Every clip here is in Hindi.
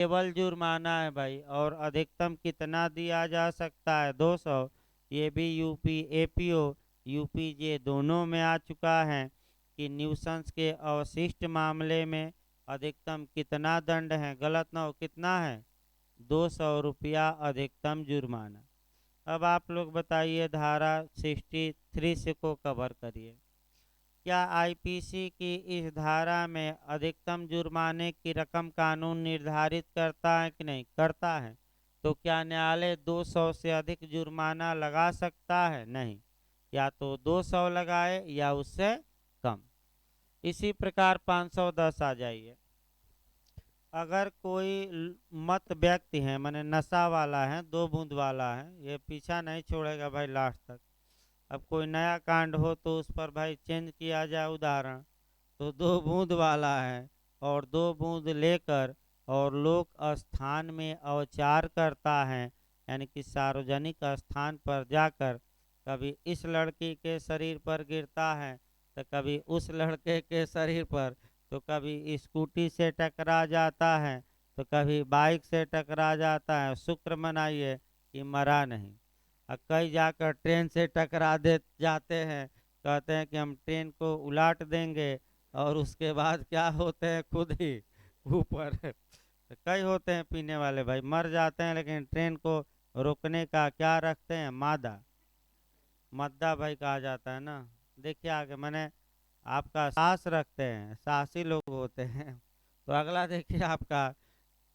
केवल जुर्माना है भाई, और अधिकतम कितना दिया जा सकता है? 200। ये भी यूपी एपीओ यूपीजे दोनों में आ चुका है कि न्यूसेंस के अवशिष्ट मामले में अधिकतम कितना दंड है। गलत ना हो, कितना है? 200 रुपया अधिकतम जुर्माना। अब आप लोग बताइए, धारा 63 से को कवर करिए। क्या आईपीसी की इस धारा में अधिकतम जुर्माने की रकम कानून निर्धारित करता है कि नहीं? करता है। तो क्या न्यायालय 200 से अधिक जुर्माना लगा सकता है? नहीं। या तो 200 लगाए या उससे कम। इसी प्रकार 510 आ जाइए। अगर कोई मत व्यक्ति है, माने नशा वाला है, 2 बूंद वाला है, ये पीछा नहीं छोड़ेगा भाई लास्ट तक। अब कोई नया कांड हो तो उस पर भाई चेंज किया जाए उदाहरण। तो 2 बूंद वाला है और 2 बूंद लेकर और लोक स्थान में अवचार करता है, यानी कि सार्वजनिक स्थान पर जाकर कभी इस लड़की के शरीर पर गिरता है तो कभी उस लड़के के शरीर पर, तो कभी स्कूटी से टकरा जाता है तो कभी बाइक से टकरा जाता है। शुक्र मनाइए कि मरा नहीं। कई जाकर ट्रेन से टकरा दे जाते हैं, कहते हैं कि हम ट्रेन को उलाट देंगे, और उसके बाद क्या होते हैं खुद ही ऊपर। तो कई होते हैं पीने वाले भाई, मर जाते हैं, लेकिन ट्रेन को रोकने का क्या रखते हैं? मादा, मद्दा भाई कहा जाता है ना। देखिए आगे, मैंने आपका सास रखते हैं, सासी लोग होते हैं। तो अगला देखिए आपका,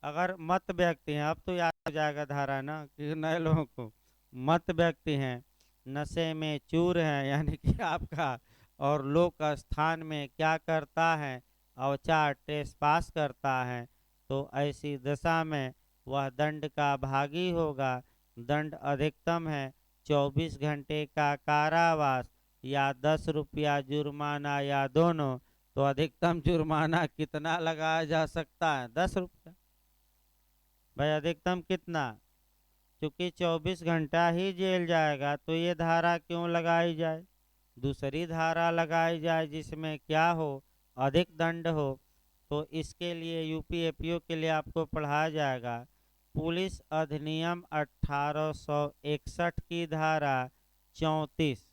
अगर मत व्यक्ति हैं, अब तो याद हो जाएगा धारा ना कि नए लोगों को। मत व्यक्ति हैं, नशे में चूर हैं, यानी कि आपका, और लोक स्थान में क्या करता है? अवचार ट्रेसपास करता है। तो ऐसी दशा में वह दंड का भागी होगा। दंड अधिकतम है 24 घंटे का कारावास या 10 रुपया जुर्माना या दोनों। तो अधिकतम जुर्माना कितना लगाया जा सकता है? 10 रुपया। भाई अधिकतम कितना? क्योंकि 24 घंटा ही जेल जाएगा, तो ये धारा क्यों लगाई जाए? दूसरी धारा लगाई जाए जिसमें क्या हो? अधिक दंड हो। तो इसके लिए यूपी एपीओ के लिए आपको पढ़ाया जाएगा पुलिस अधिनियम 1861 की धारा 34।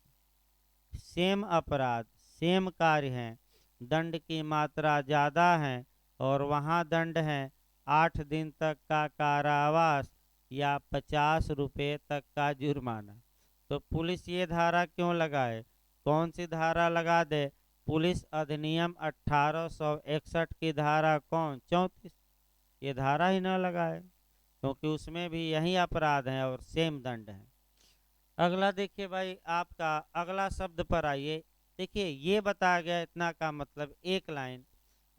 सेम अपराध, सेम कार्य हैं, दंड की मात्रा ज़्यादा है, और वहाँ दंड है 8 दिन तक का कारावास या 50 रुपये तक का जुर्माना। तो पुलिस ये धारा क्यों लगाए? कौन सी धारा लगा दे? पुलिस अधिनियम 1861 की धारा कौन? 34। ये धारा ही ना लगाए, क्योंकि उसमें भी यही अपराध है और सेम दंड है। अगला देखिए भाई, आपका अगला शब्द पर आइए। देखिए ये बताया गया इतना का मतलब, एक लाइन,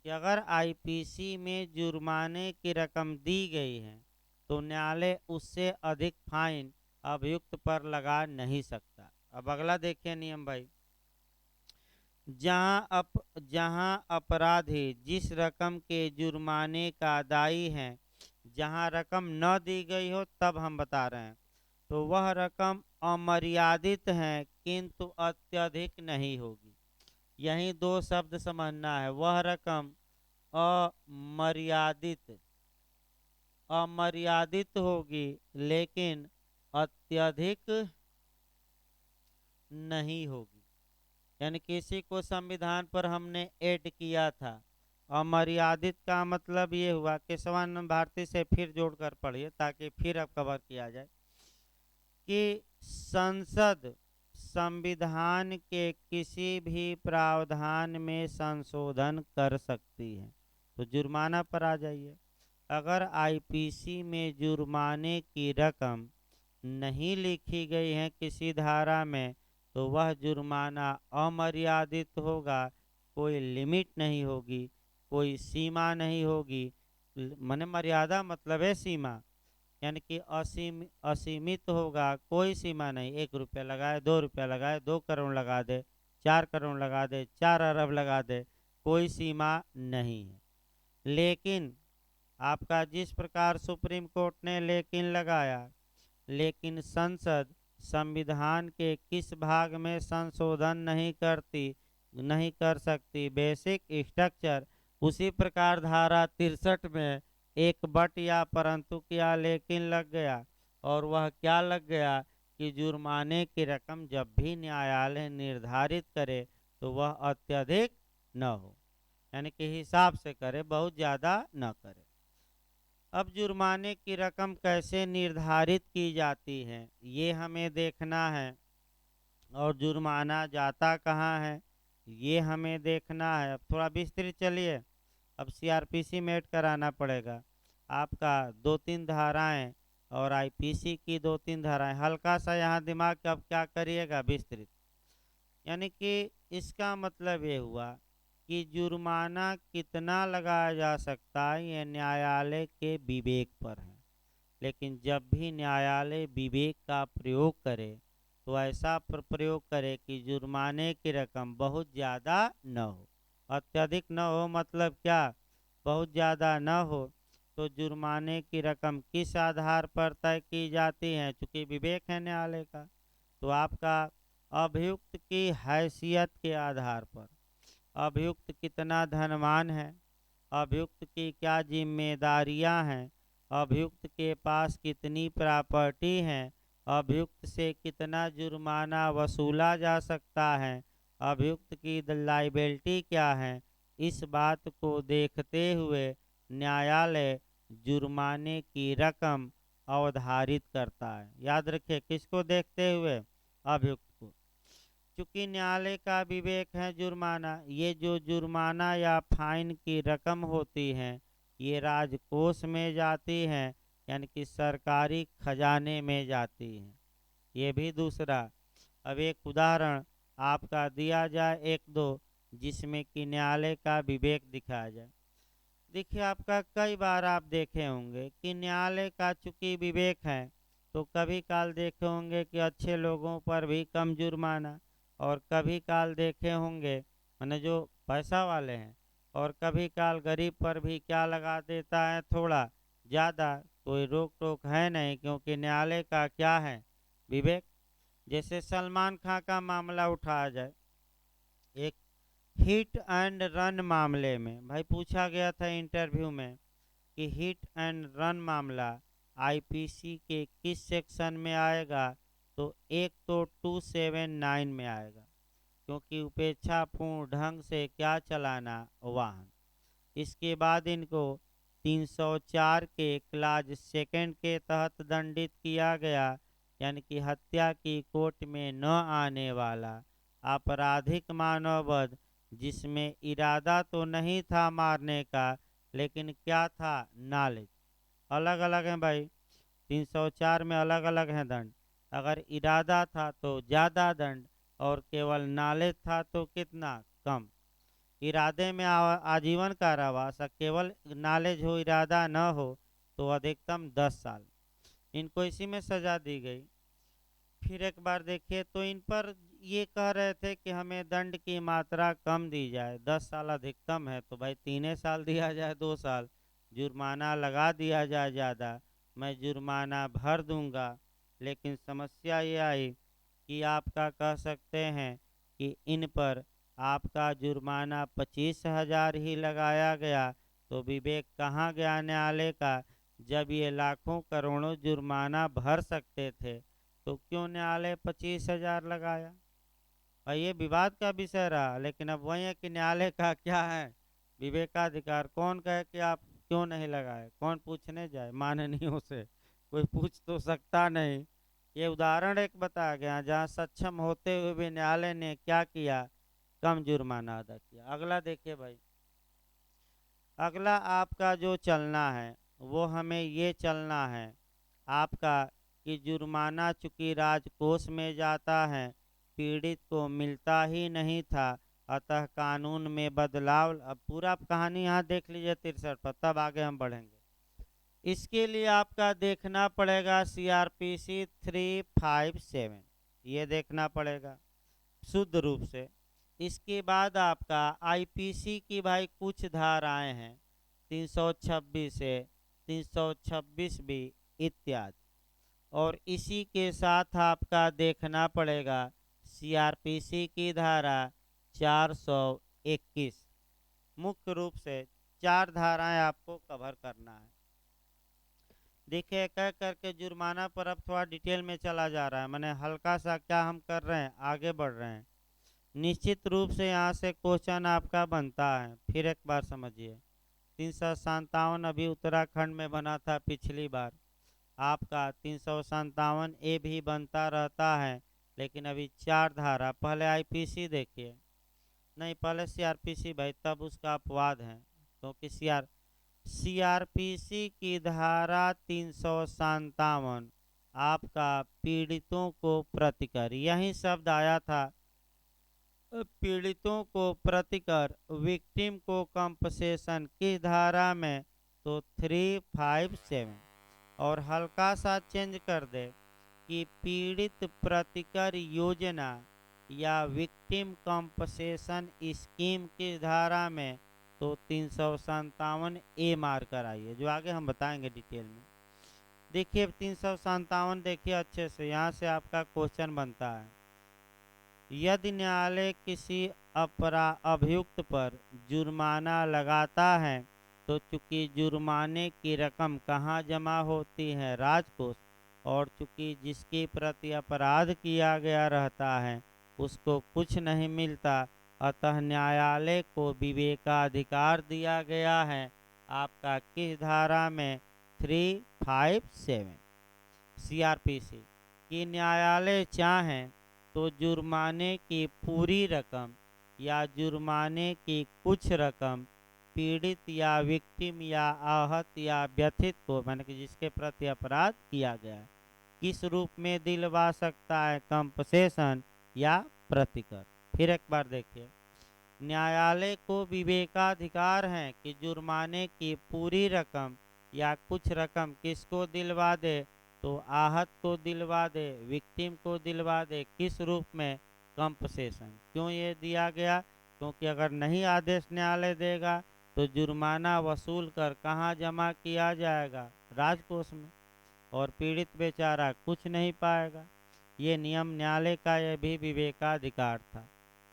कि अगर आईपीसी में जुर्माने की रकम दी गई है तो न्यायालय उससे अधिक फाइन अभियुक्त पर लगा नहीं सकता। अब अगला देखिए नियम भाई, जहां अपराधी जिस रकम के जुर्माने का दायी है, जहां रकम न दी गई हो, तब हम बता रहे हैं, तो वह रकम अमर्यादित है किंतु अत्यधिक नहीं होगी। यही दो शब्द समझना है। वह रकम अमर्यादित, अमर्यादित होगी लेकिन अत्यधिक नहीं होगी। यानी किसी को संविधान पर हमने ऐड किया था, अमर्यादित का मतलब ये हुआ, केशवानंद भारती से फिर जोड़कर पढ़िए ताकि फिर अब कवर किया जाए, कि संसद संविधान के किसी भी प्रावधान में संशोधन कर सकती है। तो जुर्माना पर आ जाइए। अगर आईपीसी में जुर्माने की रकम नहीं लिखी गई है किसी धारा में, तो वह जुर्माना अमर्यादित होगा, कोई लिमिट नहीं होगी, कोई सीमा नहीं होगी। माने मर्यादा मतलब है सीमा, यानी कि असीमित होगा, कोई सीमा नहीं। 1 रुपया लगाए, 2 रुपया लगाए, 2 करोड़ लगा दे, 4 करोड़ लगा दे, 4 अरब लगा दे, कोई सीमा नहीं है। लेकिन आपका जिस प्रकार सुप्रीम कोर्ट ने लेकिन लगाया, लेकिन संसद संविधान के किस भाग में संशोधन नहीं करती, नहीं कर सकती? Basic structure. उसी प्रकार धारा 63 में एक बट या परंतु किया लेकिन लग गया, और वह क्या लग गया कि जुर्माने की रकम जब भी न्यायालय निर्धारित करे तो वह अत्यधिक न हो, यानी कि हिसाब से करे, बहुत ज़्यादा न करे। अब जुर्माने की रकम कैसे निर्धारित की जाती है ये हमें देखना है, और जुर्माना जाता कहाँ है ये हमें देखना है। अब थोड़ा विस्तृत चलिए। अब सीआरपीसी में ऐड कराना पड़ेगा आपका 2-3 धाराएं, और आईपीसी की 2-3 धाराएं। हल्का सा यहाँ दिमाग अब क्या करिएगा, विस्तृत। यानी कि इसका मतलब ये हुआ कि जुर्माना कितना लगाया जा सकता है ये न्यायालय के विवेक पर है, लेकिन जब भी न्यायालय विवेक का प्रयोग करे तो ऐसा प्रयोग करे कि जुर्माने की रकम बहुत ज़्यादा न हो, अत्यधिक न हो। मतलब क्या, बहुत ज़्यादा न हो। तो जुर्माने की रकम किस आधार पर तय की जाती है, चूँकि विवेक है न्यायालय का, तो आपका अभियुक्त की हैसियत के आधार पर, अभियुक्त कितना धनवान है, अभियुक्त की क्या जिम्मेदारियां हैं, अभियुक्त के पास कितनी प्रॉपर्टी है, अभियुक्त से कितना जुर्माना वसूला जा सकता है, अभियुक्त की लाइबिलिटी क्या है, इस बात को देखते हुए न्यायालय जुर्माने की रकम अवधारित करता है। याद रखिए, किसको देखते हुए, अभियुक्त को। चूंकि न्यायालय का विवेक है जुर्माना, ये जो जुर्माना या फाइन की रकम होती है ये राजकोष में जाती है, यानी कि सरकारी खजाने में जाती है। ये भी दूसरा। अब एक उदाहरण आपका दिया जाए, एक दो, जिसमें कि न्यायालय का विवेक दिखाया जाए। देखिए, आपका कई बार आप देखे होंगे कि न्यायालय का चूंकि विवेक है तो कभी काल देखे होंगे कि अच्छे लोगों पर भी कम जुर्माना, और कभी काल देखे होंगे मैंने जो पैसा वाले हैं, और कभी काल गरीब पर भी क्या लगा देता है, थोड़ा ज़्यादा। कोई रोक टोक है नहीं, क्योंकि न्यायालय का क्या है, विवेक। जैसे सलमान खान का मामला उठाया जाए, एक हिट एंड रन मामले में भाई पूछा गया था इंटरव्यू में कि हिट एंड रन मामला आईपीसी के किस सेक्शन में आएगा, तो एक तो 279 में आएगा, क्योंकि उपेक्षापूर्ण ढंग से क्या चलाना वाहन। इसके बाद इनको 304 के क्लाज सेकंड के तहत दंडित किया गया, यानी कि हत्या की कोर्ट में न आने वाला आपराधिक मानववध, जिसमें इरादा तो नहीं था मारने का, लेकिन क्या था, नॉलेज। अलग अलग हैं भाई, 304 में अलग अलग हैं दंड। अगर इरादा था तो ज़्यादा दंड, और केवल नॉलेज था तो कितना, कम। इरादे में आजीवन कारावास, और केवल नॉलेज हो, इरादा न हो तो अधिकतम 10 साल। इनको इसी में सजा दी गई। फिर एक बार देखिए तो इन पर ये कह रहे थे कि हमें दंड की मात्रा कम दी जाए, 10 साल अधिकतम है तो भाई 3 साल दिया जाए, 2 साल जुर्माना लगा दिया जाए ज़्यादा, मैं जुर्माना भर दूंगा। लेकिन समस्या ये आई कि आपका कह सकते हैं कि इन पर आपका जुर्माना 25,000 ही लगाया गया, तो विवेक कहाँ गया न्यायालय का, जब ये लाखों करोड़ों जुर्माना भर सकते थे तो क्यों न्यायालय 25,000 लगाया। और ये विवाद का विषय रहा, लेकिन अब वही है कि न्यायालय का क्या है, विवेकाधिकार। कौन कहे कि आप क्यों नहीं लगाए, कौन पूछने जाए माननीयों से, कोई पूछ तो सकता नहीं। ये उदाहरण एक बताया गया जहाँ सक्षम होते हुए भी न्यायालय ने क्या किया, कम जुर्माना अदा किया। अगला देखिए भाई, अगला आपका जो चलना है वो हमें ये चलना है आपका कि जुर्माना चूंकि राजकोष में जाता है, पीड़ित को मिलता ही नहीं था, अतः कानून में बदलाव। अब पूरा कहानी यहाँ देख लीजिए 63 पर, तब आगे हम बढ़ेंगे। इसके लिए आपका देखना पड़ेगा सीआरपीसी 357, ये देखना पड़ेगा शुद्ध रूप से। इसके बाद आपका आईपीसी की भाई कुछ धाराएं हैं, 326 से 326 भी इत्यादि, और इसी के साथ आपका देखना पड़ेगा सीआरपीसी की धारा 421। मुख्य रूप से 4 धाराएं आपको कवर करना है। देखिए कह करके जुर्माना पर अब थोड़ा डिटेल में चला जा रहा है, मैंने हल्का सा क्या हम कर रहे हैं, आगे बढ़ रहे हैं। निश्चित रूप से यहाँ से क्वेश्चन आपका बनता है, फिर एक बार समझिए। 357 अभी उत्तराखंड में बना था पिछली बार, आपका 357 ए भी बनता रहता है, लेकिन अभी 4 धारा, पहले आईपीसी देखिए, नहीं पहले सीआरपीसी भाई, तब उसका अपवाद है, क्योंकि सीआरपीसी की धारा 357 आपका पीड़ितों को प्रतिकर, यही शब्द आया था, पीड़ितों को प्रतिकर, विक्टिम को कंपसेशन की धारा में, तो 357, और हल्का सा चेंज कर दे कि पीड़ित प्रतिकर योजना या विक्टिम कंपसेशन स्कीम की धारा में, तो 357 ए मार कर आइए, जो आगे हम बताएंगे डिटेल में। देखिए 357 देखिए अच्छे से, यहाँ से आपका क्वेश्चन बनता है। यदि न्यायालय किसी अभियुक्त पर जुर्माना लगाता है, तो चूंकि जुर्माने की रकम कहाँ जमा होती है, राजकोष, और चूंकि जिसके प्रति अपराध किया गया रहता है उसको कुछ नहीं मिलता, अतः न्यायालय को विवेकाधिकार दिया गया है आपका किस धारा में, 357 सीआरपीसी, कि न्यायालय चाहें तो जुर्माने की पूरी रकम या जुर्माने की कुछ रकम पीड़ित या विक्टिम या आहत या व्यथित को, माने कि जिसके प्रति अपराध किया गया है, किस रूप में दिलवा सकता है, कंपसेशन या प्रतिकर। फिर एक बार देखिए, न्यायालय को विवेकाधिकार है कि जुर्माने की पूरी रकम या कुछ रकम किसको दिलवा दे, तो आहत को दिलवा दे, विक्टिम को दिलवा दे, किस रूप में, कंपसेशन। क्यों ये दिया गया, क्योंकि अगर नहीं आदेश न्यायालय देगा तो जुर्माना वसूल कर कहाँ जमा किया जाएगा, राजकोष में, और पीड़ित बेचारा कुछ नहीं पाएगा। ये नियम न्यायालय का यह भी विवेकाधिकार था,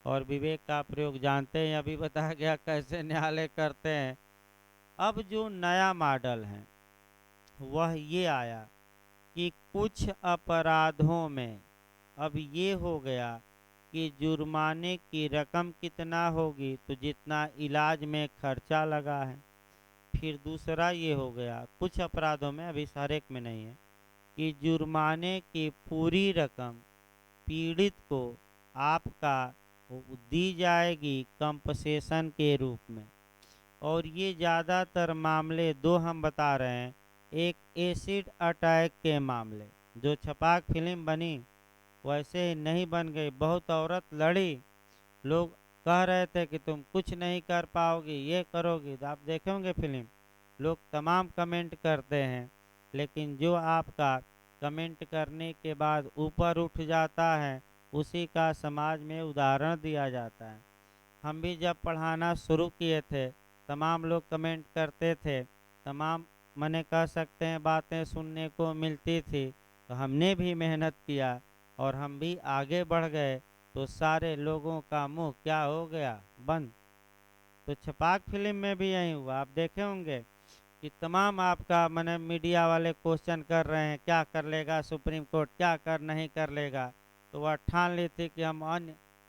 और विवेक का प्रयोग जानते हैं, अभी बताया गया कैसे न्यायालय करते हैं। अब जो नया मॉडल है वह ये आया कि कुछ अपराधों में अब ये हो गया कि जुर्माने की रकम कितना होगी, तो जितना इलाज में खर्चा लगा है। फिर दूसरा ये हो गया कुछ अपराधों में, अभी हर एक में नहीं है, कि जुर्माने की पूरी रकम पीड़ित को आपका दी जाएगी कंपसेशन के रूप में। और ये ज़्यादातर मामले दो हम बता रहे हैं, एक एसिड अटैक के मामले, जो छपाक फिल्म बनी वैसे ही नहीं बन गई, बहुत औरत लड़ी, लोग कह रहे थे कि तुम कुछ नहीं कर पाओगी, ये करोगी, तो आप देखे होंगे फिल्म, लोग तमाम कमेंट करते हैं, लेकिन जो आपका कमेंट करने के बाद ऊपर उठ जाता है उसी का समाज में उदाहरण दिया जाता है। हम भी जब पढ़ाना शुरू किए थे तमाम लोग कमेंट करते थे, तमाम मने कह सकते हैं बातें सुनने को मिलती थी, तो हमने भी मेहनत किया और हम भी आगे बढ़ गए, तो सारे लोगों का मुंह क्या हो गया, बंद। तो छपाक फिल्म में भी यही हुआ, आप देखे होंगे कि तमाम आपका मने मीडिया वाले क्वेश्चन कर रहे हैं क्या कर लेगा सुप्रीम कोर्ट, क्या कर नहीं कर लेगा, तो वह ठान ली थी कि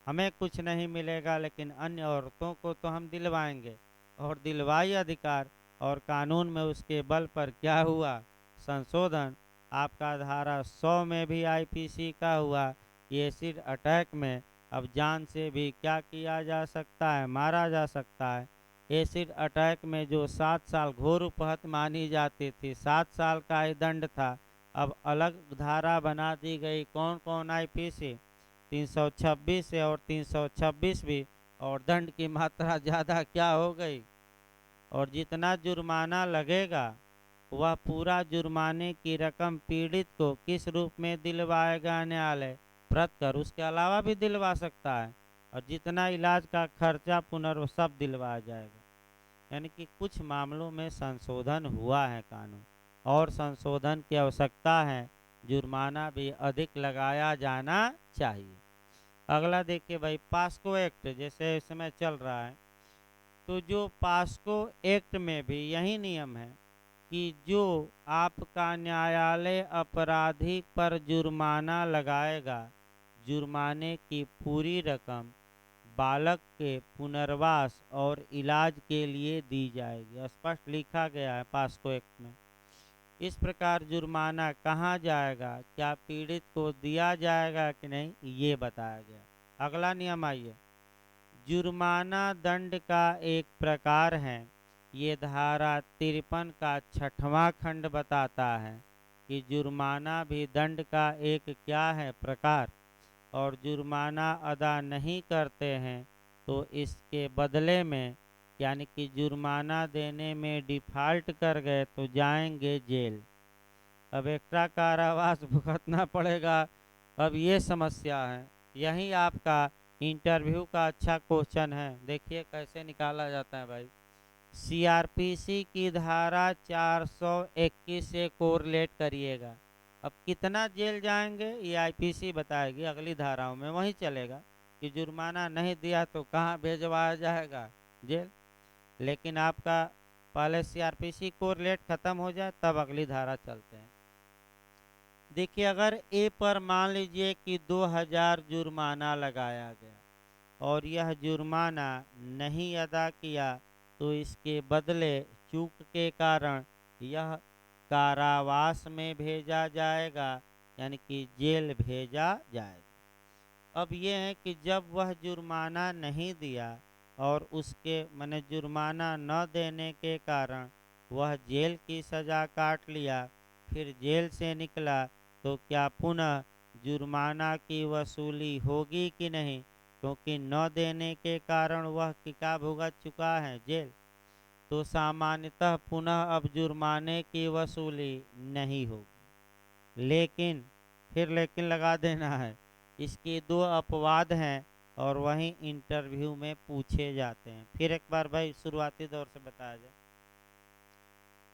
हमें कुछ नहीं मिलेगा, लेकिन अन्य औरतों को तो हम दिलवाएंगे, और दिलवाई अधिकार, और कानून में उसके बल पर क्या हुआ, संशोधन, आपका धारा 100 में भी आईपीसी का हुआ कि एसिड अटैक में अब जान से भी क्या किया जा सकता है, मारा जा सकता है। एसिड अटैक में जो 7 साल घोर उपहत मानी जाती थी, 7 साल का ही दंड था, अब अलग धारा बना दी गई, कौन कौन, आईपीसी 326 है और 326 भी, और दंड की मात्रा ज़्यादा क्या हो गई, और जितना जुर्माना लगेगा वह पूरा जुर्माने की रकम पीड़ित को किस रूप में दिलवाएगा न्यायालय, प्रत कर, उसके अलावा भी दिलवा सकता है, और जितना इलाज का खर्चा पुनर्व सब दिलवाया जाएगा। यानी कि कुछ मामलों में संशोधन हुआ है कानून, और संशोधन की आवश्यकता है, जुर्माना भी अधिक लगाया जाना चाहिए। अगला देखिए भाई, पास्को एक्ट जैसे इस समय चल रहा है, तो जो पास्को एक्ट में भी यही नियम है कि जो आपका न्यायालय अपराधी पर जुर्माना लगाएगा, जुर्माने की पूरी रकम बालक के पुनर्वास और इलाज के लिए दी जाएगी। स्पष्ट लिखा गया है पास्को एक्ट में। इस प्रकार जुर्माना कहाँ जाएगा, क्या पीड़ित को दिया जाएगा कि नहीं, ये बताया गया। अगला नियम आइए। जुर्माना दंड का एक प्रकार है। ये धारा 53 का 6वां खंड बताता है कि जुर्माना भी दंड का एक क्या है, प्रकार। और जुर्माना अदा नहीं करते हैं तो इसके बदले में, यानी कि जुर्माना देने में डिफ़ॉल्ट कर गए तो जाएंगे जेल। अब एक्स्ट्रा कारावास भुगतना पड़ेगा। अब ये समस्या है। यही आपका इंटरव्यू का अच्छा क्वेश्चन है। देखिए कैसे निकाला जाता है भाई। सीआरपीसी की धारा 421 से कोरिलेट करिएगा। अब कितना जेल जाएंगे ये आईपीसी बताएगी, अगली धाराओं में वही चलेगा कि जुर्माना नहीं दिया तो कहाँ भेजवाया जाएगा, जेल। लेकिन आपका पहले सीआरपीसी कोरिलेट खत्म हो जाए तब अगली धारा चलते हैं। देखिए अगर ए पर मान लीजिए कि 2000 जुर्माना लगाया गया और यह जुर्माना नहीं अदा किया तो इसके बदले चूक के कारण यह कारावास में भेजा जाएगा, यानी कि जेल भेजा जाएगा। अब ये है कि जब वह जुर्माना नहीं दिया और उसके माने जुर्माना न देने के कारण वह जेल की सज़ा काट लिया, फिर जेल से निकला तो क्या पुनः जुर्माना की वसूली होगी कि नहीं, क्योंकि न देने के कारण वह क्या भुगत चुका है, जेल। तो सामान्यतः पुनः अब जुर्माने की वसूली नहीं होगी। लेकिन फिर लेकिन लगा देना है, इसके दो अपवाद हैं और वहीं इंटरव्यू में पूछे जाते हैं। फिर एक बार भाई शुरुआती दौर से बताया जाए।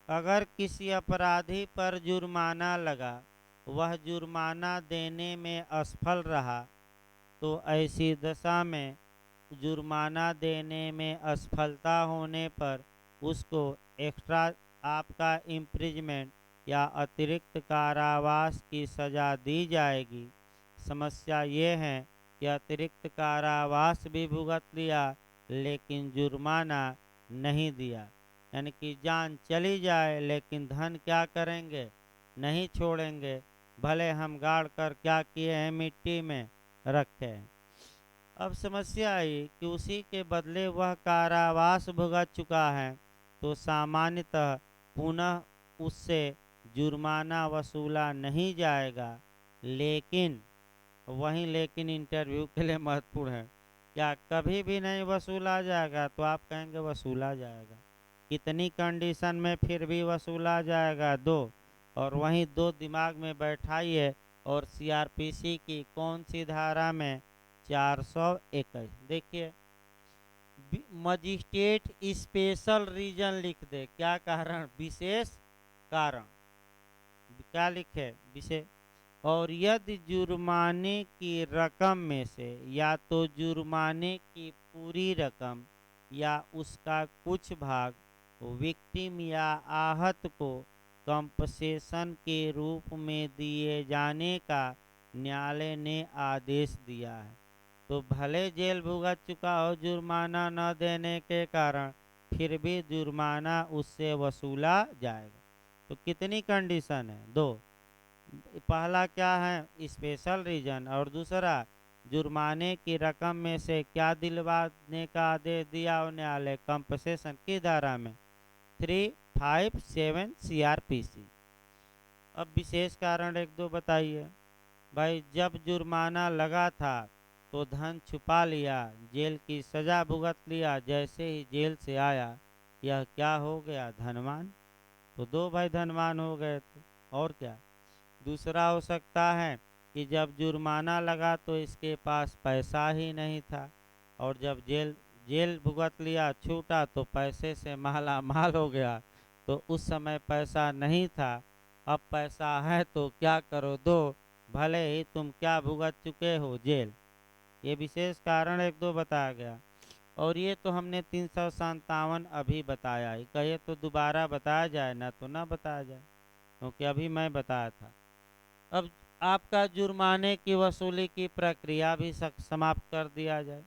अगर किसी अपराधी पर जुर्माना लगा, वह जुर्माना देने में असफल रहा, तो ऐसी दशा में जुर्माना देने में असफलता होने पर उसको एक्स्ट्रा आपका इम्प्रिजमेंट या अतिरिक्त कारावास की सज़ा दी जाएगी। समस्या ये है कि अतिरिक्त कारावास भी भुगत लिया लेकिन जुर्माना नहीं दिया, यानी कि जान चली जाए लेकिन धन क्या करेंगे, नहीं छोड़ेंगे, भले हम गाड़ कर क्या किए हैं, मिट्टी में रखे हैं। अब समस्या आई कि उसी के बदले वह कारावास भुगत चुका है, तो सामान्यतः पुनः उससे जुर्माना वसूला नहीं जाएगा। लेकिन वहीं लेकिन इंटरव्यू के लिए महत्वपूर्ण है, क्या कभी भी नहीं वसूला जाएगा, तो आप कहेंगे वसूला जाएगा। कितनी कंडीशन में फिर भी वसूला जाएगा, 2। और वहीं 2 दिमाग में बैठाइए और सीआरपीसी की कौन सी धारा में, 421। देखिए मजिस्ट्रेट स्पेशल रीजन लिख दे, क्या कारण, विशेष कारण, क्या लिखे, विशेष। और यदि जुर्माने की रकम में से या तो जुर्माने की पूरी रकम या उसका कुछ भाग विक्टिम या आहत को कंपसेशन के रूप में दिए जाने का न्यायालय ने आदेश दिया है, तो भले जेल भुगत चुका हो जुर्माना न देने के कारण, फिर भी जुर्माना उससे वसूला जाएगा। तो कितनी कंडीशन है, 2। पहला क्या है, स्पेशल रीजन, और दूसरा जुर्माने की रकम में से क्या दिलवाने का आदेश दिया न्यायालय, कंपसेशन की धारा में 357 सीआरपीसी। अब विशेष कारण 1-2 बताइए। भाई जब जुर्माना लगा था तो धन छुपा लिया, जेल की सज़ा भुगत लिया, जैसे ही जेल से आया यह क्या हो गया, धनवान। तो 2 भाई धनवान हो गए थे, और क्या। दूसरा हो सकता है कि जब जुर्माना लगा तो इसके पास पैसा ही नहीं था, और जब जेल भुगत लिया, छूटा तो पैसे से माला माल हो गया, तो उस समय पैसा नहीं था, अब पैसा है तो क्या करो, दो, भले ही तुम क्या भुगत चुके हो, जेल। ये विशेष कारण 1-2 बताया गया। और ये तो हमने 357 अभी बताया ही, कहे तो दोबारा बताया जाए ना, तो ना बताया जाए, क्योंकि अभी मैं बताया था। अब आपका जुर्माने की वसूली की प्रक्रिया भी समाप्त कर दिया जाए।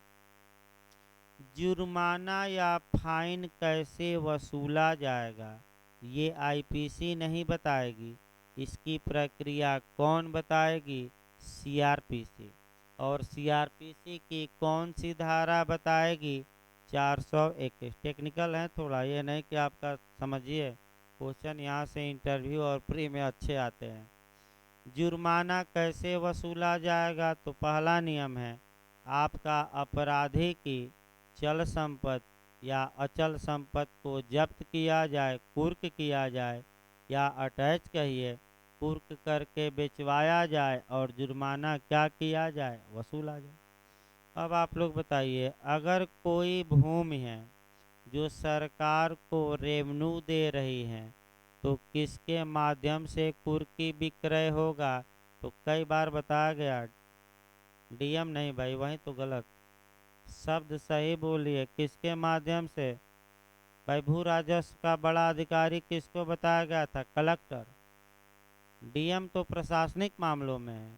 जुर्माना या फाइन कैसे वसूला जाएगा ये आईपीसी नहीं बताएगी, इसकी प्रक्रिया कौन बताएगी? सीआरपीसी। और सीआरपीसी की कौन सी धारा बताएगी? 421। टेक्निकल है थोड़ा, ये नहीं कि आपका समझिए, क्वेश्चन यहाँ से इंटरव्यू और प्री में अच्छे आते हैं। जुर्माना कैसे वसूला जाएगा? तो पहला नियम है, आपका अपराधी की चल संपत्ति या अचल संपत्ति को जब्त किया जाए, कुर्क किया जाए या अटैच कहिए, कुर्क करके बेचवाया जाए और जुर्माना क्या किया जाए? वसूला जाए। अब आप लोग बताइए, अगर कोई भूमि है जो सरकार को रेवेन्यू दे रही है, तो किसके माध्यम से कुर्की विक्रय होगा? तो कई बार बताया गया, डीएम नहीं भाई, वही तो गलत शब्द, सही बोलिए, किसके माध्यम से? भाई भू राजस्व का बड़ा अधिकारी किसको बताया गया था? कलेक्टर। डीएम तो प्रशासनिक मामलों में है,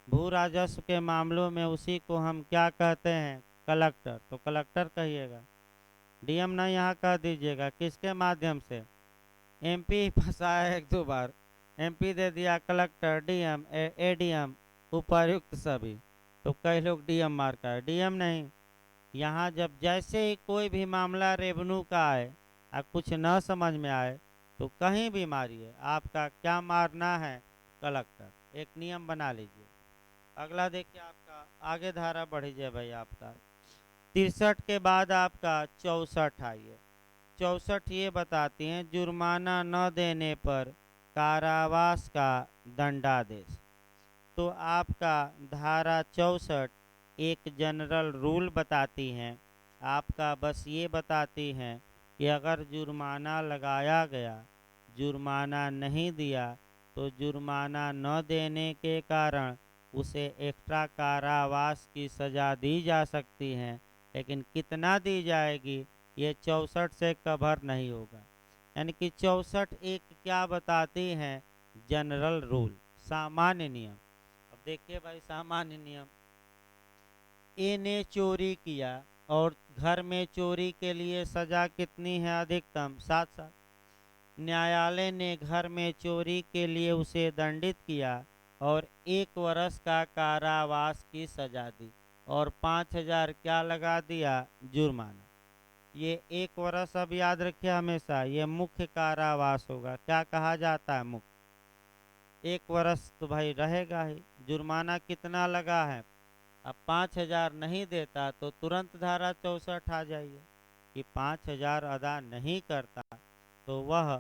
भू राजस्व के मामलों में उसी को हम क्या कहते हैं? कलेक्टर। तो कलेक्टर कहिएगा, डीएम ना यहाँ कह दीजिएगा। किसके माध्यम से? एमपी फंसाया एक दो बार, एमपी दे दिया कलेक्टर, डीएम, एडीएम, उपायुक्त सभी, तो कई लोग डीएम मार का है, डीएम नहीं। यहाँ जब जैसे ही कोई भी मामला रेवेन्यू का आए और कुछ न समझ में आए, तो कहीं भी मारिए, आपका क्या मारना है? कलेक्टर। एक नियम बना लीजिए। अगला देखिए, आपका आगे धारा बढ़ीजिए भाई, आपका 63 के बाद आपका 64 आइए। 64 ये बताती हैं, जुर्माना न देने पर कारावास का दंडादेश। तो आपका धारा 64 एक जनरल रूल बताती हैं, आपका बस ये बताती हैं कि अगर जुर्माना लगाया गया, जुर्माना नहीं दिया, तो जुर्माना न देने के कारण उसे एक्स्ट्रा कारावास की सज़ा दी जा सकती है, लेकिन कितना दी जाएगी ये 64 से कवर नहीं होगा। यानी कि 64 एक क्या बताती हैं? जनरल रूल, सामान्य नियम। अब देखिए भाई, सामान्य नियम, ए ने चोरी किया और घर में चोरी के लिए सजा कितनी है? अधिकतम 7 साल। न्यायालय ने घर में चोरी के लिए उसे दंडित किया और 1 वर्ष का कारावास की सजा दी और 5,000 क्या लगा दिया? जुर्माना। ये 1 वर्ष अब याद रखिए हमेशा, ये मुख्य कारावास होगा। क्या कहा जाता है? मुख्य। 1 वर्ष तो भाई रहेगा ही। जुर्माना कितना लगा है? अब 5,000 नहीं देता तो तुरंत धारा 64 आ जाइए कि 5,000 अदा नहीं करता तो वह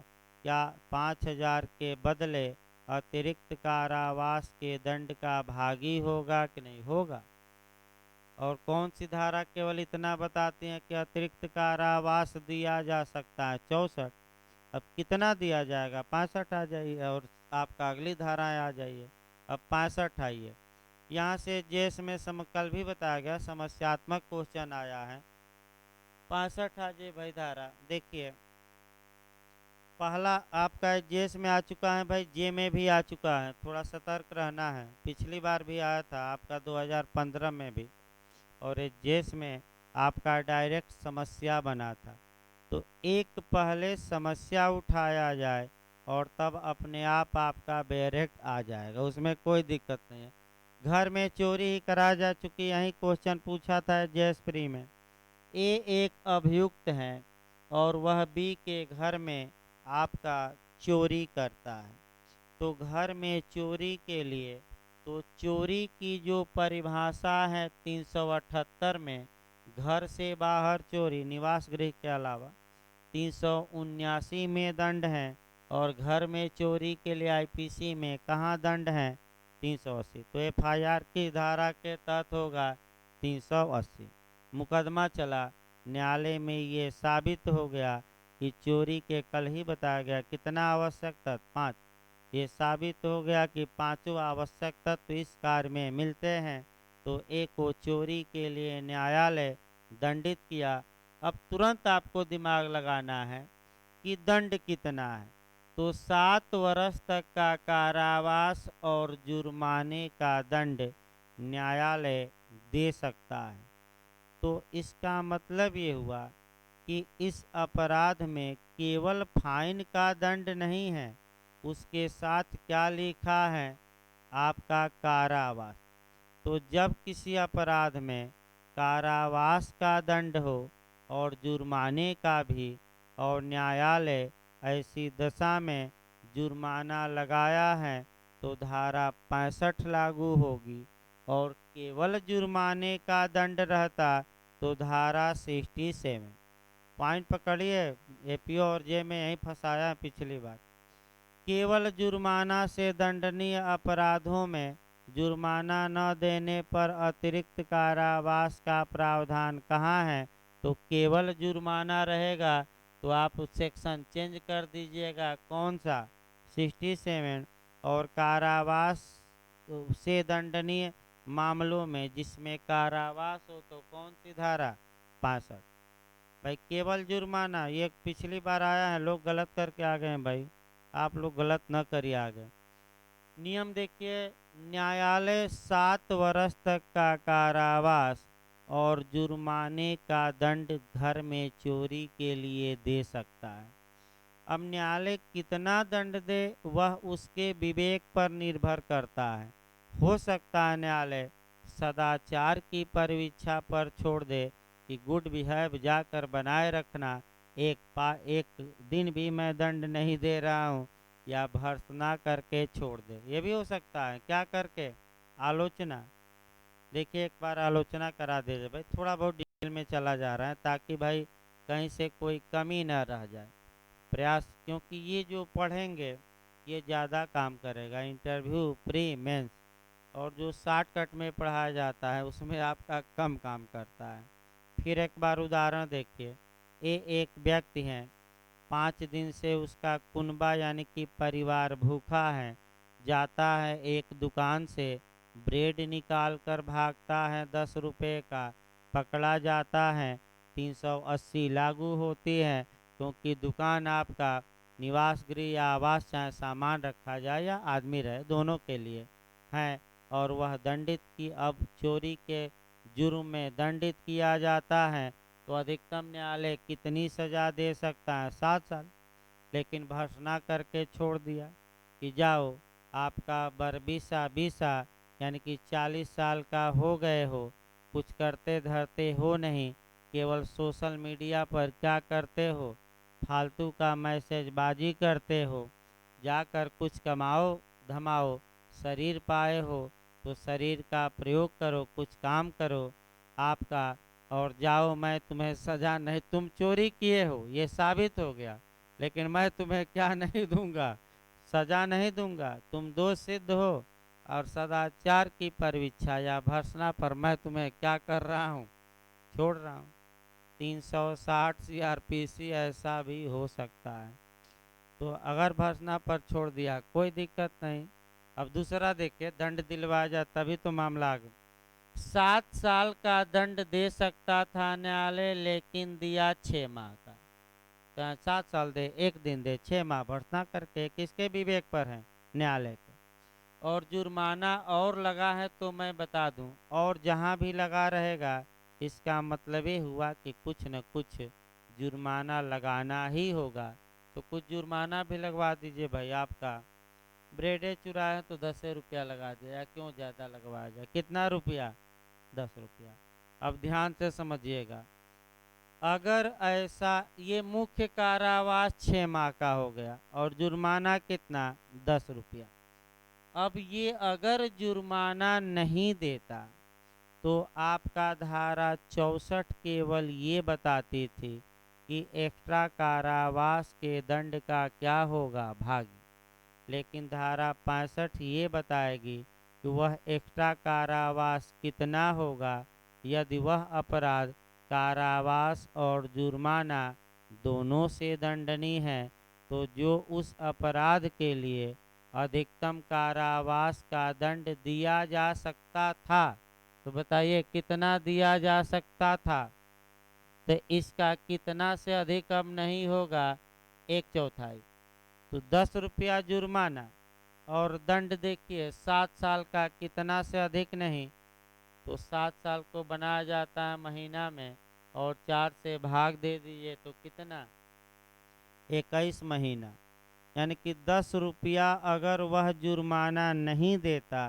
क्या 5,000 के बदले अतिरिक्त कारावास के दंड का भागी होगा कि नहीं होगा? और कौन सी धारा केवल इतना बताती है कि अतिरिक्त कारावास दिया जा सकता है? 64। अब कितना दिया जाएगा? 65 आ जाइए और आपका अगली धारा आ जाइए। अब 65 आइए, यहाँ से जेस में कल भी बताया गया, समस्यात्मक क्वेश्चन आया है। 65 आ जाइए भाई धारा, देखिए पहला आपका जेस में आ चुका है भाई, जे में भी आ चुका है, थोड़ा सतर्क रहना है। पिछली बार भी आया था आपका 2015 में भी, और जेस में आपका डायरेक्ट समस्या बना था। तो एक पहले समस्या उठाया जाए और तब अपने आप आपका डायरेक्ट आ जाएगा, उसमें कोई दिक्कत नहीं है। घर में चोरी ही करा जा चुकी, यही क्वेश्चन पूछा था जेएस प्री में। ए एक अभियुक्त है और वह बी के घर में आपका चोरी करता है, तो घर में चोरी के लिए, तो चोरी की जो परिभाषा है 378 में, घर से बाहर चोरी निवास गृह के अलावा, 379 में दंड है, और घर में चोरी के लिए आईपीसी में कहाँ दंड है? 380। तो एफआईआर की धारा के तहत होगा 380। मुकदमा चला, न्यायालय में ये साबित हो गया कि चोरी के, कल ही बताया गया कितना आवश्यक तत्व? 5। ये साबित हो गया कि पांचों आवश्यक तत्व इस कार्य में मिलते हैं, तो ए को चोरी के लिए न्यायालय दंडित किया। अब तुरंत आपको दिमाग लगाना है कि दंड कितना है। तो 7 वर्ष तक का कारावास और जुर्माने का दंड न्यायालय दे सकता है। तो इसका मतलब ये हुआ कि इस अपराध में केवल फाइन का दंड नहीं है, उसके साथ क्या लिखा है, आपका कारावास। तो जब किसी अपराध में कारावास का दंड हो और जुर्माने का भी, और न्यायालय ऐसी दशा में जुर्माना लगाया है, तो धारा 65 लागू होगी। और केवल जुर्माने का दंड रहता तो धारा 67। पॉइंट पकड़िए, एपीओ और जे में यही फंसाया पिछली बार। केवल जुर्माना से दंडनीय अपराधों में जुर्माना न देने पर अतिरिक्त कारावास का प्रावधान कहाँ है। तो केवल जुर्माना रहेगा तो आप सेक्शन चेंज कर दीजिएगा, कौन सा, 67। और कारावास से दंडनीय मामलों में जिसमें कारावास हो तो कौन सी धारा, 65। भाई केवल जुर्माना ये पिछली बार आया है, लोग गलत करके आ गए हैं भाई, आप लोग गलत न करिए आगे। नियम देखिए, न्यायालय 7 वर्ष तक का कारावास और जुर्माने का दंड घर में चोरी के लिए दे सकता है। अब न्यायालय कितना दंड दे वह उसके विवेक पर निर्भर करता है। हो सकता है न्यायालय सदाचार की परीक्षा पर छोड़ दे कि गुड बिहेव जाकर बनाए रखना, एक दिन भी मैं दंड नहीं दे रहा हूँ, या भर्त्सना करके छोड़ दे। ये भी हो सकता है, क्या करके, आलोचना। देखिए एक बार आलोचना करा दीजिए भाई, थोड़ा बहुत डिटेल में चला जा रहा है ताकि भाई कहीं से कोई कमी न रह जाए। प्रयास, क्योंकि ये जो पढ़ेंगे ये ज़्यादा काम करेगा, इंटरव्यू प्री मेंस, और जो शॉर्टकट में पढ़ाया जाता है उसमें आपका कम काम करता है। फिर एक बार उदाहरण देखिए, ये एक व्यक्ति हैं, 5 दिन से उसका कुनबा यानी कि परिवार भूखा है, जाता है एक दुकान से ब्रेड निकाल कर भागता है 10 रुपये का, पकड़ा जाता है, 380 लागू होती है, क्योंकि दुकान आपका निवास गृह या आवास, चाहे सामान रखा जाए या आदमी रहे, दोनों के लिए है, और वह दंडित की अब चोरी के जुर्म में दंडित किया जाता है। तो अधिकतम न्यायालय कितनी सज़ा दे सकता है, 7 साल। लेकिन भर्त्सना करके छोड़ दिया कि जाओ, आपका बरबीसा बीसा यानी कि 40 साल का हो गए हो, कुछ करते धरते हो नहीं, केवल सोशल मीडिया पर क्या करते हो, फालतू का मैसेजबाजी करते हो, जाकर कुछ कमाओ धमाओ, शरीर पाए हो तो शरीर का प्रयोग करो, कुछ काम करो आपका, और जाओ, मैं तुम्हें सज़ा नहीं, तुम चोरी किए हो ये साबित हो गया, लेकिन मैं तुम्हें क्या नहीं दूंगा, सज़ा नहीं दूंगा, तुम दोष सिद्ध हो, और सदाचार की परीक्षा या भर्त्सना पर मैं तुम्हें क्या कर रहा हूँ, छोड़ रहा हूँ। 360 CRPC ऐसा भी हो सकता है। तो अगर भर्त्सना पर छोड़ दिया कोई दिक्कत नहीं। अब दूसरा देखिए, दंड दिलवाया जाए तभी तो मामला आगे। 7 साल का दंड दे सकता था न्यायालय, लेकिन दिया 6 माह का। तो 7 साल दे, एक दिन दे, 6 माह भर्त्सना करके, किसके विवेक पर है, न्यायालय के। और जुर्माना और लगा है तो मैं बता दूं, और जहां भी लगा रहेगा इसका मतलब ये हुआ कि कुछ न कुछ जुर्माना लगाना ही होगा। तो कुछ जुर्माना भी लगवा दीजिए भाई, आपका ब्रेडे चुरा है तो 10 रुपया लगा दिया, या क्यों ज़्यादा लगवाया जाए, कितना रुपया, 10 रुपया। अब ध्यान से समझिएगा, अगर ऐसा, ये मुख्य कारावास 6 माह का हो गया और जुर्माना कितना, 10 रुपया। अब ये अगर जुर्माना नहीं देता तो आपका धारा 64 केवल ये बताती थी कि एक्स्ट्रा कारावास के दंड का क्या होगा, भागी। लेकिन धारा 65 ये बताएगी कि वह एक्स्ट्रा कारावास कितना होगा यदि वह अपराध कारावास और जुर्माना दोनों से दंडनीय है। तो जो उस अपराध के लिए अधिकतम कारावास का दंड दिया जा सकता था, तो बताइए कितना दिया जा सकता था, तो इसका कितना से अधिक अब नहीं होगा, 1/4। तो 10 रुपया जुर्माना और दंड देखिए 7 साल का, कितना से अधिक नहीं। तो 7 साल को बनाया जाता है महीना में और 4 से भाग दे दीजिए तो कितना, 21 महीना। यानी कि 10 रुपया अगर वह जुर्माना नहीं देता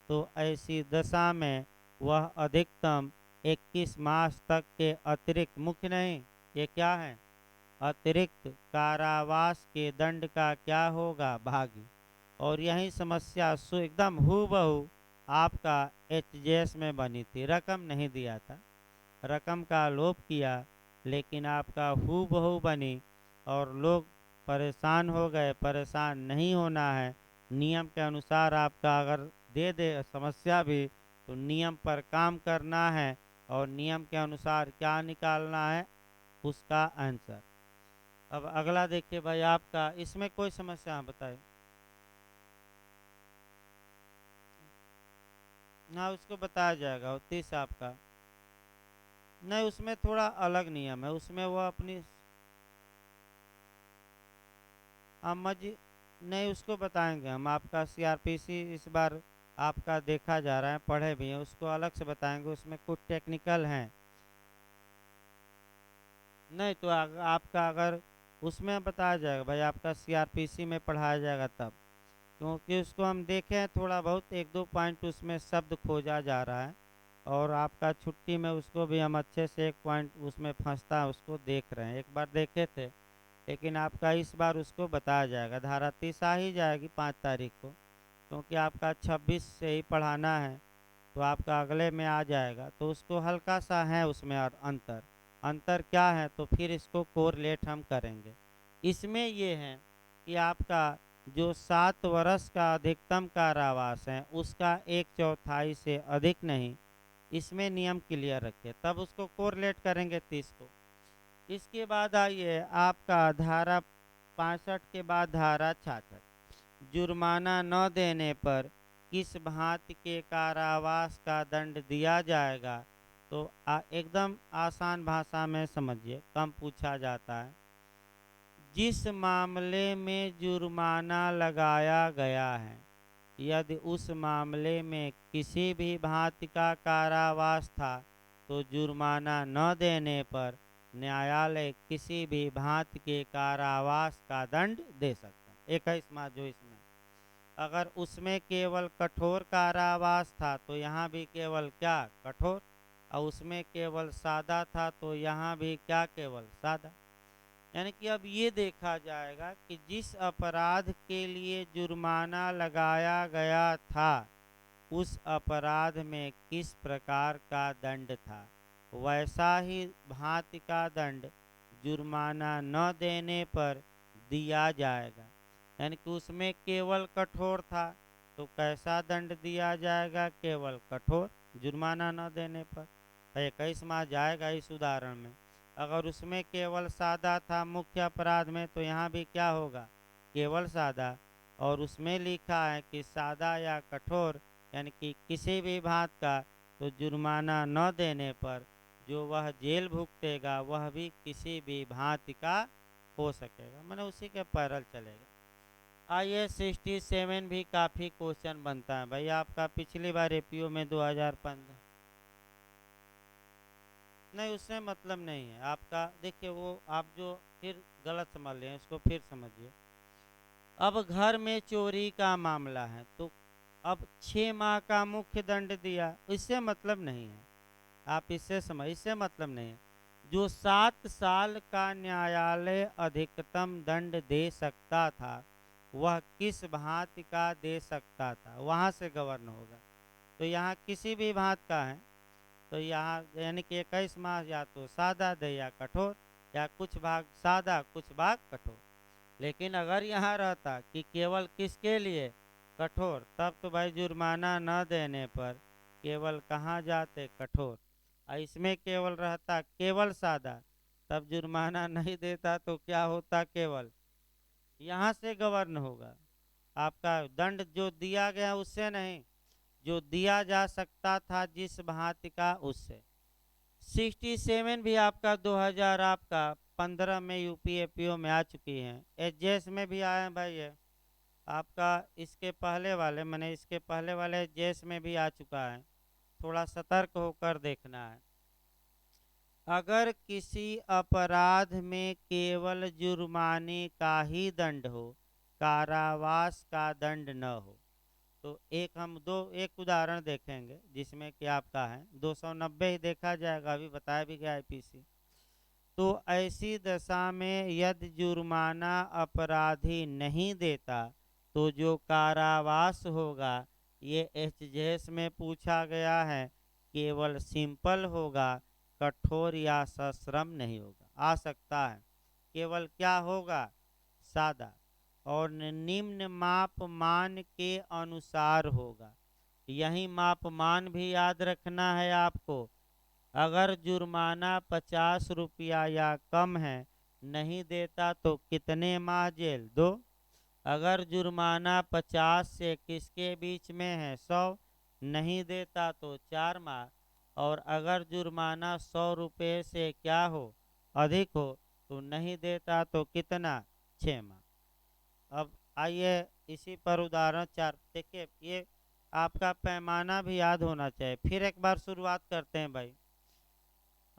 तो ऐसी दशा में वह अधिकतम 21 मास तक के अतिरिक्त, मुख्य नहीं, ये क्या है, अतिरिक्त कारावास के दंड का क्या होगा, भागी। और यही समस्या एकदम हूबहू आपका एचजेएस में बनी थी। रकम नहीं दिया था, रकम का लोप किया, लेकिन आपका हूबहू बनी और लोग परेशान हो गए। परेशान नहीं होना है, नियम के अनुसार आपका अगर दे दे समस्या भी तो नियम पर काम करना है और नियम के अनुसार क्या निकालना है, उसका आंसर। अब अगला देखिए भाई, आपका इसमें कोई समस्या है बताए ना, उसको बताया जाएगा। 30 आपका नहीं, उसमें थोड़ा अलग नियम है, उसमें वो अपनी मजी नहीं, उसको बताएंगे हम। आपका सीआरपीसी इस बार आपका देखा जा रहा है, पढ़े भी हैं, उसको अलग से बताएंगे, उसमें कुछ टेक्निकल हैं। नहीं तो आपका अगर उसमें बताया जाएगा भाई, आपका सीआरपीसी में पढ़ाया जाएगा तब, क्योंकि उसको हम देखे हैं थोड़ा बहुत, 1-2 पॉइंट उसमें शब्द खोजा जा रहा है और आपका छुट्टी में उसको भी हम अच्छे से 1 पॉइंट उसमें फंसता है उसको देख रहे हैं। एक बार देखे थे, लेकिन आपका इस बार उसको बताया जाएगा। धारा 30 आ ही जाएगी 5 तारीख को, क्योंकि आपका 26 से ही पढ़ाना है तो आपका अगले में आ जाएगा। तो उसको हल्का सा है उसमें और अंतर, अंतर क्या है तो फिर इसको कोरिलेट हम करेंगे। इसमें ये है कि आपका जो 7 वर्ष का अधिकतम कारावास है उसका 1/4 से अधिक नहीं, इसमें नियम क्लियर रखिए, तब उसको कोरिलेट करेंगे 30 को। इसके बाद आइए आपका धारा 65 के बाद धारा 66, जुर्माना न देने पर किस भांति के कारावास का दंड दिया जाएगा। तो एकदम आसान भाषा में समझिए, कम पूछा जाता है। जिस मामले में जुर्माना लगाया गया है, यदि उस मामले में किसी भी भांति का कारावास था तो जुर्माना न देने पर न्यायालय किसी भी भांति के कारावास का दंड दे सकता है। 21 माह जो इसमें, अगर उसमें केवल कठोर कारावास था तो यहाँ भी केवल क्या, कठोर, और उसमें केवल सादा था तो यहाँ भी क्या, केवल सादा। यानी कि अब ये देखा जाएगा कि जिस अपराध के लिए जुर्माना लगाया गया था उस अपराध में किस प्रकार का दंड था, वैसा ही भांति का दंड जुर्माना न देने पर दिया जाएगा। यानी कि उसमें केवल कठोर था तो कैसा दंड दिया जाएगा, केवल कठोर, जुर्माना न देने पर 21 माह जाएगा इस उदाहरण में। अगर उसमें केवल सादा था मुख्य अपराध में तो यहाँ भी क्या होगा, केवल सादा। और उसमें लिखा है कि सादा या कठोर, यानी कि किसी भी भांत का, तो जुर्माना न देने पर जो वह जेल भुगतेगा वह भी किसी भी भांति का हो सकेगा, मैंने उसी के पैरल चलेगा। आइए 67 भी काफ़ी क्वेश्चन बनता है भाई, आपका पिछली बार एपीओ में 2015, नहीं उससे मतलब नहीं है आपका। देखिए वो आप जो फिर गलत समझ लें उसको फिर समझिए। अब घर में चोरी का मामला है तो अब 6 माह का मुख्य दंड दिया, इससे मतलब नहीं है, आप इससे समझ, इससे मतलब नहीं है। जो 7 साल का न्यायालय अधिकतम दंड दे सकता था वह किस भांति का दे सकता था, वहाँ से गवर्न होगा। तो यहाँ किसी भी भांति का है तो यहाँ यानी कि 21 माह या तो सादा दे या कठोर, या कुछ भाग सादा कुछ भाग कठोर। लेकिन अगर यहाँ रहता कि केवल किसके लिए, कठोर, तब तो भाई जुर्माना न देने पर केवल कहाँ जाते, कठोर। और इसमें केवल रहता केवल सादा, तब जुर्माना नहीं देता तो क्या होता, केवल, यहाँ से गवर्न होगा। आपका दंड जो दिया गया उससे नहीं, जो दिया जा सकता था जिस भांति का उससे। 67 भी आपका 2000 आपका 15 में यूपी एपीओ में आ चुकी हैं। एचजेएस में भी आए हैं भाई ये आपका, इसके पहले वाले मैंने इसके पहले वाले एचजेएस में भी आ चुका है। थोड़ा सतर्क होकर देखना है। अगर किसी अपराध में केवल जुर्माने का ही दंड हो, कारावास का दंड न हो, तो एक उदाहरण देखेंगे जिसमें कि आपका है 290 ही देखा जाएगा, अभी बताया भी गया आईपीसी। तो ऐसी दशा में यदि जुर्माना अपराधी नहीं देता तो जो कारावास होगा, ये एचजेएस में पूछा गया है, केवल सिंपल होगा, कठोर या सश्रम नहीं होगा। आ सकता है केवल क्या होगा, सादा, और निम्न मापमान के अनुसार होगा। यही मापमान भी याद रखना है आपको। अगर जुर्माना 50 रुपया या कम है, नहीं देता तो कितने माह जेल, 2। अगर जुर्माना 50 से किसके बीच में है, 100, नहीं देता तो 4 माह। और अगर जुर्माना 100 रुपये से क्या हो, अधिक हो, तो नहीं देता तो कितना, 6 माह। अब आइए इसी पर उदाहरण 4 देखिए। ये आपका पैमाना भी याद होना चाहिए। फिर एक बार शुरुआत करते हैं भाई,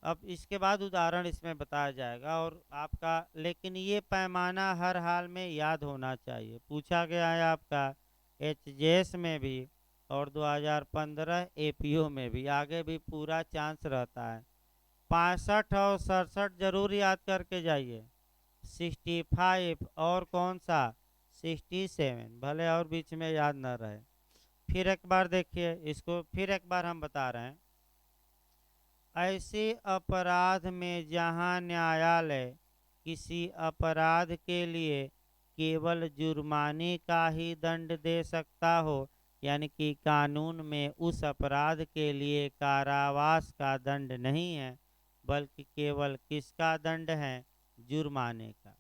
अब इसके बाद उदाहरण इसमें बताया जाएगा और आपका, लेकिन ये पैमाना हर हाल में याद होना चाहिए। पूछा गया है आपका एचजेएस में भी और 2015 एपीओ में भी, आगे भी पूरा चांस रहता है। 65 और 67 जरूर याद करके जाइए। 65 और कौन सा, 67, भले और बीच में याद न रहे। फिर एक बार देखिए इसको, फिर एक बार हम बता रहे हैं। ऐसे अपराध में जहां न्यायालय किसी अपराध के लिए केवल जुर्माने का ही दंड दे सकता हो, यानी कि कानून में उस अपराध के लिए कारावास का दंड नहीं है, बल्कि केवल किसका दंड है, जुर्माने का,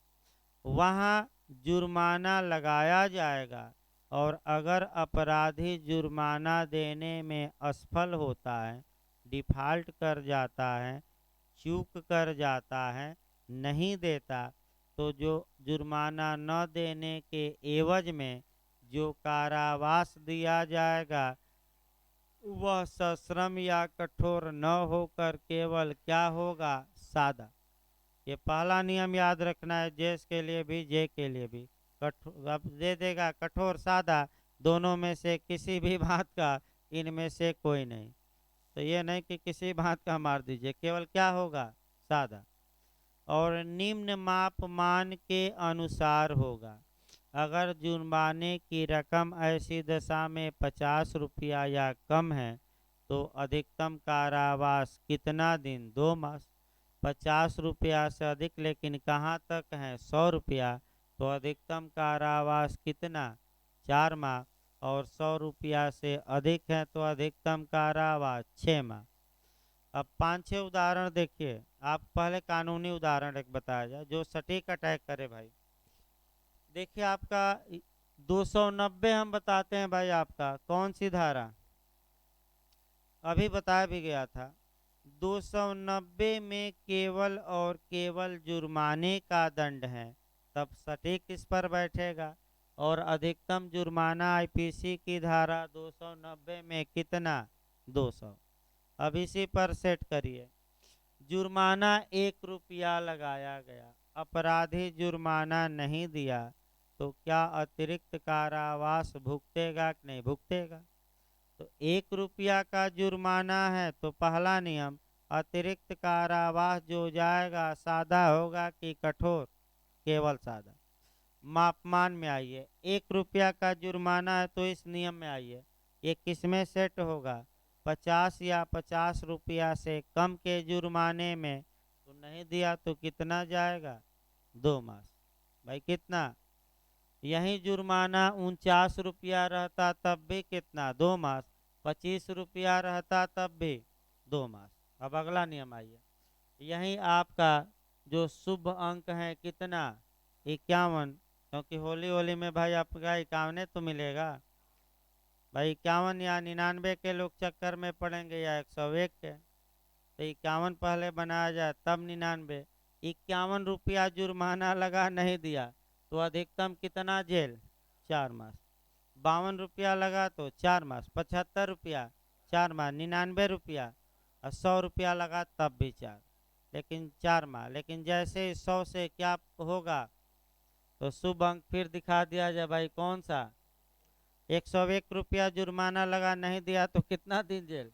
वहां जुर्माना लगाया जाएगा। और अगर अपराधी जुर्माना देने में असफल होता है, डिफॉल्ट कर जाता है, चूक कर जाता है, नहीं देता, तो जो जुर्माना न देने के एवज में जो कारावास दिया जाएगा, वह सश्रम या कठोर न होकर केवल क्या होगा, सादा। ये पहला नियम याद रखना है, जेस के लिए भी जे के लिए भी। कठोर अब दे देगा कठोर सादा, दोनों में से किसी भी बात का, इनमें से कोई नहीं। तो ये नहीं कि किसी बात का मार दीजिए, केवल क्या होगा, सादा। और निम्न मापमान के अनुसार होगा। अगर जुर्माने की रकम ऐसी दशा में 50 रुपया या कम है, तो अधिकतम कारावास कितना दिन, 2 मास। 50 रुपया से अधिक लेकिन कहाँ तक है, 100 रुपया, तो अधिकतम कारावास कितना, 4 माह। और 100 रुपया से अधिक है तो अधिकतम कारावास 6 माह। अब 5-6 उदाहरण देखिए। आप पहले कानूनी उदाहरण एक बताया जाए जो सटीक अटैक करे भाई। देखिए आपका 290 हम बताते हैं भाई, आपका कौन सी धारा, अभी बताया भी गया था। 290 में केवल और केवल जुर्माने का दंड है, तब सटीक इस पर बैठेगा। और अधिकतम जुर्माना आईपीसी की धारा 290 में कितना, 200। अब इसी पर सेट करिए। जुर्माना 1 रुपया लगाया गया, अपराधी जुर्माना नहीं दिया, तो क्या अतिरिक्त कारावास भुगतेगा कि नहीं भुगतेगा। तो 1 रुपया का जुर्माना है तो पहला नियम, अतिरिक्त कारावास जो जाएगा सादा होगा कि कठोर, केवल सादा। मापमान में आइए, 1 रुपया का जुर्माना है तो इस नियम में आइए, ये किस में सेट होगा, 50 या 50 रुपया से कम के जुर्माने में, तो नहीं दिया तो कितना जाएगा, 2 मास। भाई कितना, यही जुर्माना 49 रुपया रहता तब भी कितना, 2 मास। 25 रुपया रहता तब भी 2 मास। अब अगला नियम आइए। यही आपका जो शुभ अंक है कितना, 51, क्योंकि होली होली में भाई आपका 51 तो मिलेगा भाई। 51 या 99 के लोग चक्कर में पड़ेंगे या 101 के, तो 51 पहले बनाया जाए तब 99। 51 रुपया जुर्माना लगा, नहीं दिया तो अधिकतम कितना जेल? 4 मास। 52 रुपया लगा तो 4 मास। 75 रुपया 4 मास। 99 रुपया और 100 रुपया लगा तब भी 4, लेकिन 4 माह। लेकिन जैसे 100 से क्या होगा, तो शुभ अंक फिर दिखा दिया जाए भाई, कौन सा? 101 रुपया जुर्माना लगा, नहीं दिया तो कितना दिन जेल?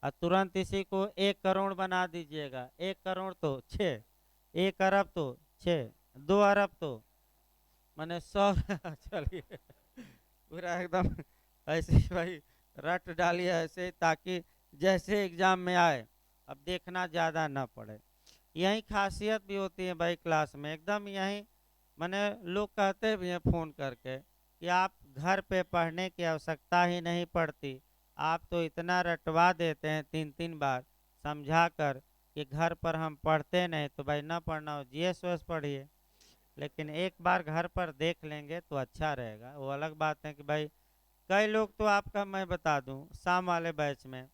और तुरंत इसी को 1 करोड़ बना दीजिएगा। 1 करोड़ तो 6, 1 अरब तो 6, 2 अरब तो मैंने 100 चलिए पूरा एकदम ऐसे ही भाई रट डालिए ऐसे, ताकि जैसे एग्जाम में आए अब देखना ज़्यादा ना पड़े। यही खासियत भी होती है भाई क्लास में, एकदम यही। मैंने लोग कहते भी हैं फ़ोन करके कि आप घर पे पढ़ने की आवश्यकता ही नहीं पड़ती, आप तो इतना रटवा देते हैं 3-3 बार समझा कर कि घर पर हम पढ़ते नहीं। तो भाई ना पढ़ना हो जीएस वीएस पढ़िए, लेकिन एक बार घर पर देख लेंगे तो अच्छा रहेगा। वो अलग बात है कि भाई कई लोग तो आपका मैं बता दूं, शाम वाले बैच में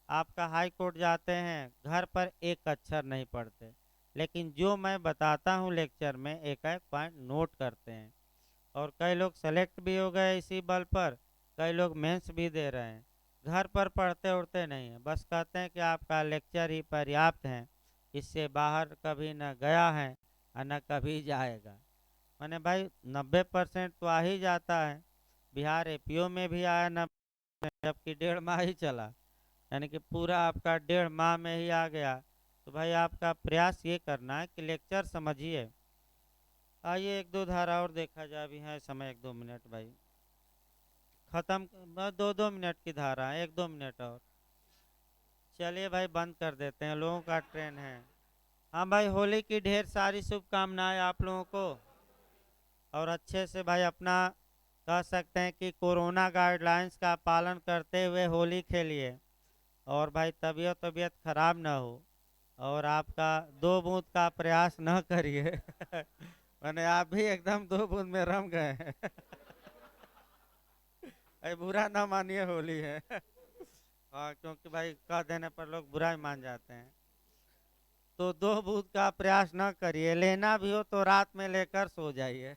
आपका हाई कोर्ट जाते हैं, घर पर एक अक्षर नहीं पढ़ते, लेकिन जो मैं बताता हूं लेक्चर में एक एक पॉइंट नोट करते हैं। और कई लोग सेलेक्ट भी हो गए इसी बल पर, कई लोग मेंस भी दे रहे हैं। घर पर पढ़ते उड़ते नहीं हैं, बस कहते हैं कि आपका लेक्चर ही पर्याप्त है, इससे बाहर कभी न गया है और न कभी जाएगा। मैंने भाई 90% तो आ ही जाता है। बिहार एपीओ में भी आया न, जबकि 1.5 माह ही चला, यानी कि पूरा आपका 1.5 माह में ही आ गया। तो भाई आपका प्रयास ये करना है कि लेक्चर समझिए। आइए 1-2 धारा और देखा जाए, अभी है समय 1-2 मिनट भाई, खत्म 2-2 मिनट की धारा है, 1-2 मिनट और। चलिए भाई बंद कर देते हैं, लोगों का ट्रेन है। हाँ भाई, होली की ढेर सारी शुभकामनाएं आप लोगों को, और अच्छे से भाई अपना कह सकते हैं कि कोरोना गाइडलाइंस का पालन करते हुए होली खेलिए। और भाई तबीयत तबीयत खराब ना हो, और आपका 2 बूंद का प्रयास न करिए मैंने आप भी एकदम 2 बूंद में रम गए हैं अरे बुरा ना मानिए, होली है हाँ, क्योंकि भाई कह देने पर लोग बुरा ही मान जाते हैं। तो 2 बूंद का प्रयास न करिए, लेना भी हो तो रात में लेकर सो जाइए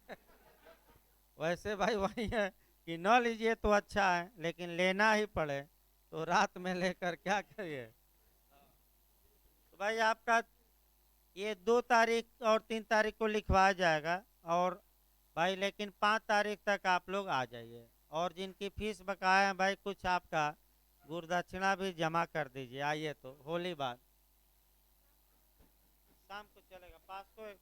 वैसे भाई वही है कि न लीजिए तो अच्छा है, लेकिन लेना ही पड़े तो रात में लेकर क्या करिए। तो भाई आपका ये 2 तारीख और 3 तारीख को लिखवाया जाएगा, और भाई लेकिन 5 तारीख तक आप लोग आ जाइए। और जिनकी फीस बकाया है भाई, कुछ आपका गुरुदक्षिणा भी जमा कर दीजिए। आइए तो होली बाद शाम को चलेगा, पास को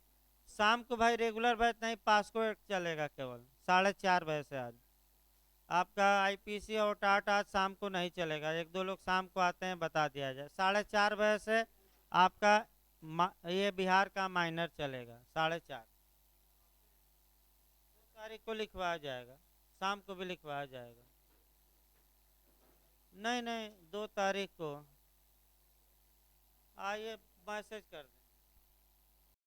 शाम को भाई रेगुलर बैच नहीं, पास को एक चलेगा केवल 4:30 बजे से। आज आपका आईपीसी और टाट आज शाम को नहीं चलेगा, 1-2 लोग शाम को आते हैं, बता दिया जाए। 4:30 बजे से आपका ये बिहार का माइनर चलेगा 4:30। 2 तारीख को लिखवाया जाएगा, शाम को भी लिखवाया जाएगा। नहीं नहीं, 2 तारीख को आइए, मैसेज कर